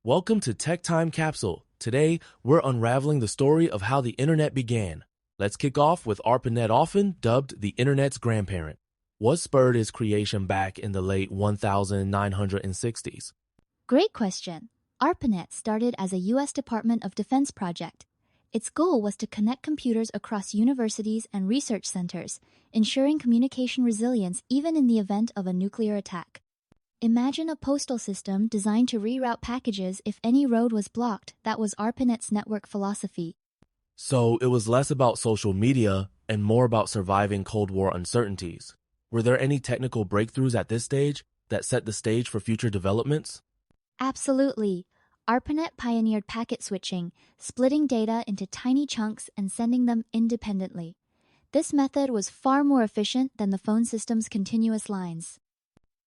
Welcome to Tech Time Capsule. Today, we're unraveling the story of how the internet began. Let's kick off with ARPANET, often dubbed the internet's grandparent. What spurred its creation back in the late 1960s? Great question. ARPANET started as a U.S. Department of Defense project. Its goal was to connect computers across universities and research centers, ensuring communication resilience even in the event of a nuclear attack. Imagine a postal system designed to reroute packages if any road was blocked. That was ARPANET's network philosophy. So it was less about social media and more about surviving Cold War uncertainties. Were there any technical breakthroughs at this stage that set the stage for future developments? Absolutely. ARPANET pioneered packet switching, splitting data into tiny chunks and sending them independently. This method was far more efficient than the phone system's continuous lines.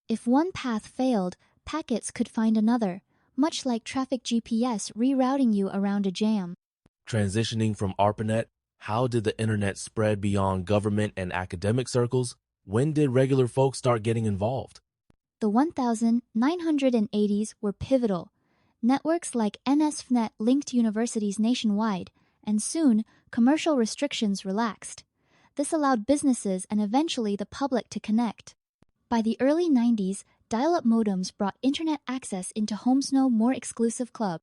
If one path failed, packets could find another, much like traffic GPS rerouting you around a jam. Transitioning from ARPANET, how did the internet spread beyond government and academic circles? When did regular folks start getting involved? The 1980s were pivotal. Networks like NSFNet linked universities nationwide, and soon, commercial restrictions relaxed. This allowed businesses and eventually the public to connect. By the early 90s, dial-up modems brought internet access into homes' more exclusive club.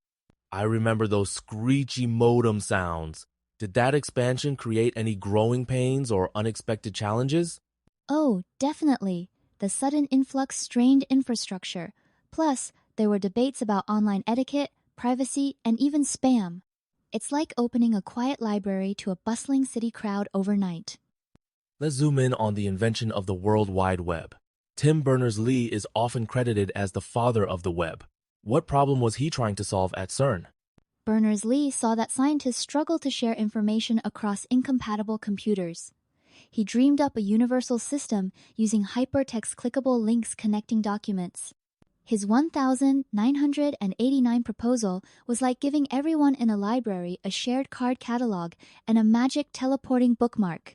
I remember those screechy modem sounds. Did that expansion create any growing pains or unexpected challenges? Oh, definitely. The sudden influx strained infrastructure. Plus, there were debates about online etiquette, privacy, and even spam. It's like opening a quiet library to a bustling city crowd overnight. Let's zoom in on the invention of the World Wide Web. Tim Berners-Lee is often credited as the father of the web. What problem was he trying to solve at CERN? Berners-Lee saw that scientists struggled to share information across incompatible computers. He dreamed up a universal system using hypertext clickable links connecting documents. His 1989 proposal was like giving everyone in a library a shared card catalog and a magic teleporting bookmark.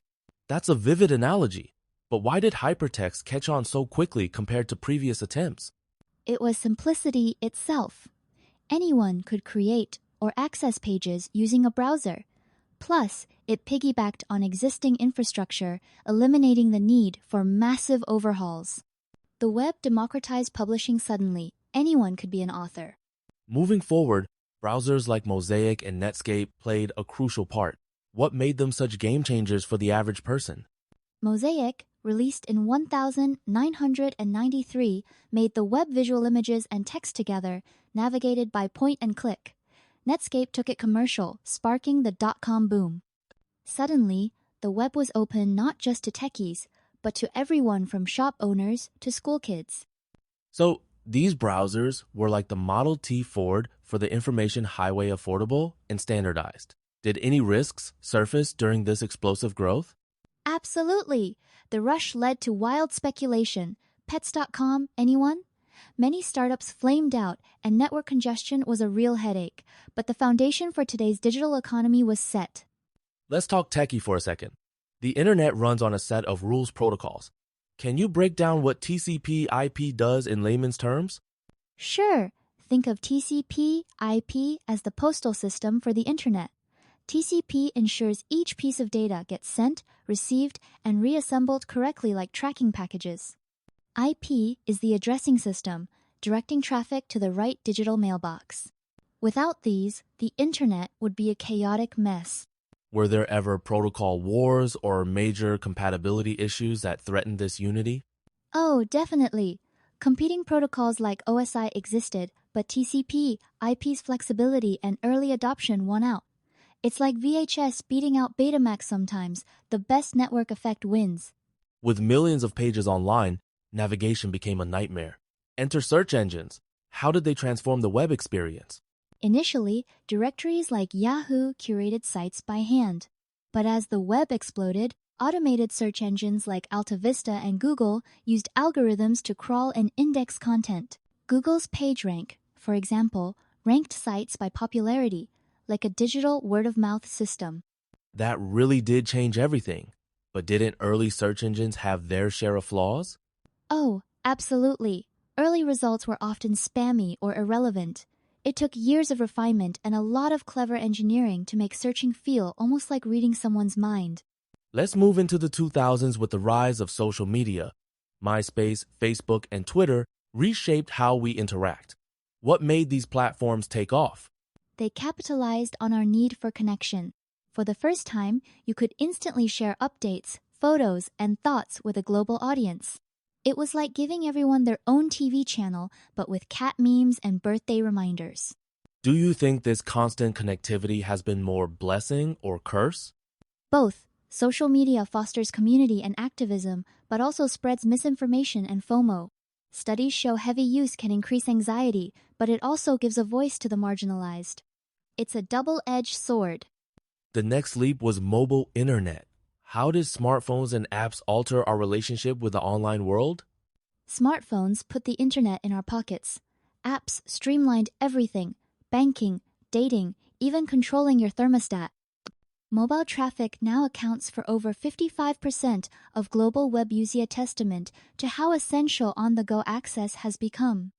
That's a vivid analogy. But why did hypertext catch on so quickly compared to previous attempts? It was simplicity itself. Anyone could create or access pages using a browser. Plus, it piggybacked on existing infrastructure, eliminating the need for massive overhauls. The web democratized publishing suddenly. Anyone could be an author. Moving forward, browsers like Mosaic and Netscape played a crucial part. What made them such game changers for the average person? Mosaic, released in 1993, made the web visual images and text together, navigated by point and click. Netscape took it commercial, sparking the dot-com boom. Suddenly, the web was open not just to techies, but to everyone from shop owners to school kids. So, these browsers were like the Model T Ford for the information highway, affordable and standardized. Did any risks surface during this explosive growth? Absolutely. The rush led to wild speculation. Pets.com, anyone? Many startups flamed out, and network congestion was a real headache. But the foundation for today's digital economy was set. Let's talk techie for a second. The internet runs on a set of rules protocols. Can you break down what TCP/IP does in layman's terms? Sure. Think of TCP/IP as the postal system for the internet. TCP ensures each piece of data gets sent, received, and reassembled correctly like tracking packages. IP is the addressing system, directing traffic to the right digital mailbox. Without these, the internet would be a chaotic mess. Were there ever protocol wars or major compatibility issues that threatened this unity? Oh, definitely. Competing protocols like OSI existed, but TCP/IP's flexibility and early adoption won out. It's like VHS beating out Betamax sometimes. The best network effect wins. With millions of pages online, navigation became a nightmare. Enter search engines. How did they transform the web experience? Initially, directories like Yahoo curated sites by hand. But as the web exploded, automated search engines like AltaVista and Google used algorithms to crawl and index content. Google's PageRank, for example, ranked sites by popularity, like a digital word-of-mouth system. That really did change everything. But didn't early search engines have their share of flaws? Oh, absolutely. Early results were often spammy or irrelevant. It took years of refinement and a lot of clever engineering to make searching feel almost like reading someone's mind. Let's move into the 2000s with the rise of social media. MySpace, Facebook, and Twitter reshaped how we interact. What made these platforms take off? They capitalized on our need for connection. For the first time, you could instantly share updates, photos, and thoughts with a global audience. It was like giving everyone their own TV channel, but with cat memes and birthday reminders. Do you think this constant connectivity has been more blessing or curse? Both. Social media fosters community and activism, but also spreads misinformation and FOMO. Studies show heavy use can increase anxiety, but it also gives a voice to the marginalized. It's a double-edged sword. The next leap was mobile internet. How did smartphones and apps alter our relationship with the online world? Smartphones put the internet in our pockets. Apps streamlined everything: banking, dating, even controlling your thermostat. Mobile traffic now accounts for over 55% of global web usage, a testament to how essential on-the-go access has become.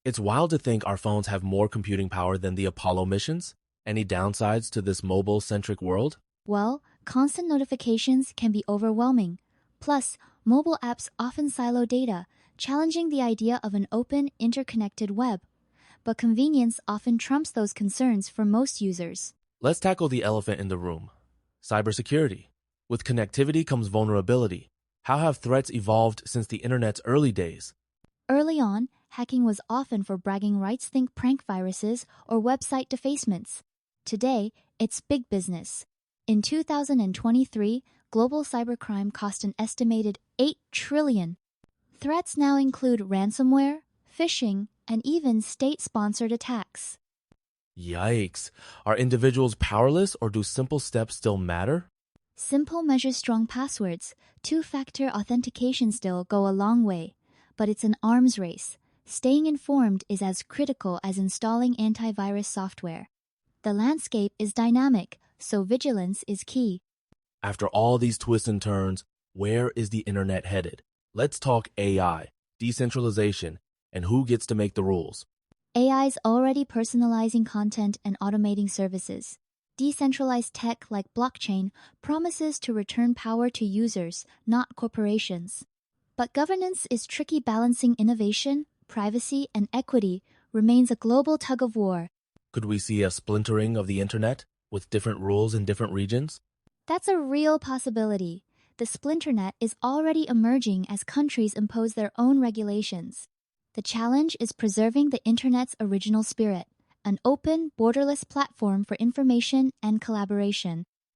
It's wild to think our phones have more computing power than the Apollo missions. Any downsides to this mobile-centric world? Well, constant notifications can be overwhelming. Plus, mobile apps often silo data, challenging the idea of an open, interconnected web. But convenience often trumps those concerns for most users. Let's tackle the elephant in the room. Cybersecurity. With connectivity comes vulnerability. How have threats evolved since the internet's early days? Early on, hacking was often for bragging rights, think prank viruses or website defacements. Today, it's big business. In 2023, global cybercrime cost an estimated $8 trillion. Threats now include ransomware, phishing, and even state-sponsored attacks. Yikes. Are individuals powerless or do simple steps still matter? Simple measures strong passwords. Two-factor authentication still go a long way. But it's an arms race. Staying informed is as critical as installing antivirus software. The landscape is dynamic, so vigilance is key. After all these twists and turns, where is the internet headed? Let's talk AI, decentralization, and who gets to make the rules. AI's already personalizing content and automating services. Decentralized tech like blockchain promises to return power to users, not corporations. But governance is tricky. Balancing innovation, privacy, and equity remains a global tug-of-war. Could we see a splintering of the internet with different rules in different regions? That's a real possibility. The splinternet is already emerging as countries impose their own regulations. The challenge is preserving the internet's original spirit, an open, borderless platform for information and collaboration.